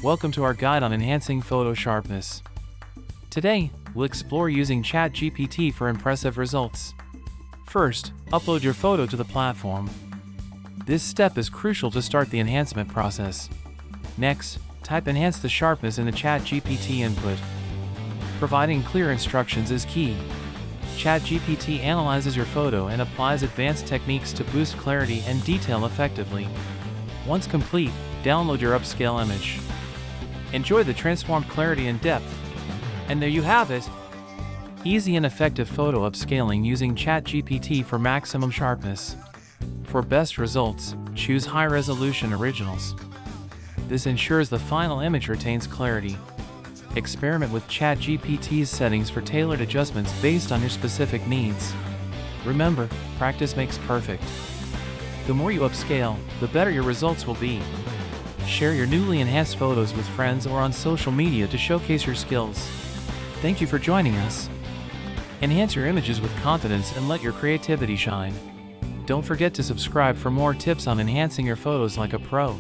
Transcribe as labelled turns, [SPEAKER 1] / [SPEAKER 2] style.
[SPEAKER 1] Welcome to our guide on enhancing photo sharpness. Today, we'll explore using ChatGPT for impressive results. First, upload your photo to the platform. This step is crucial to start the enhancement process. Next, type "enhance the sharpness" in the ChatGPT input. Providing clear instructions is key. ChatGPT analyzes your photo and applies advanced techniques to boost clarity and detail effectively. Once complete, download your upscale image. Enjoy the transformed clarity and depth. And there you have it! Easy and effective photo upscaling using ChatGPT for maximum sharpness. For best results, choose high-resolution originals. This ensures the final image retains clarity. Experiment with ChatGPT's settings for tailored adjustments based on your specific needs. Remember, practice makes perfect. The more you upscale, the better your results will be. Share your newly enhanced photos with friends or on social media to showcase your skills. Thank you for joining us. Enhance your images with confidence and let your creativity shine. Don't forget to subscribe for more tips on enhancing your photos like a pro.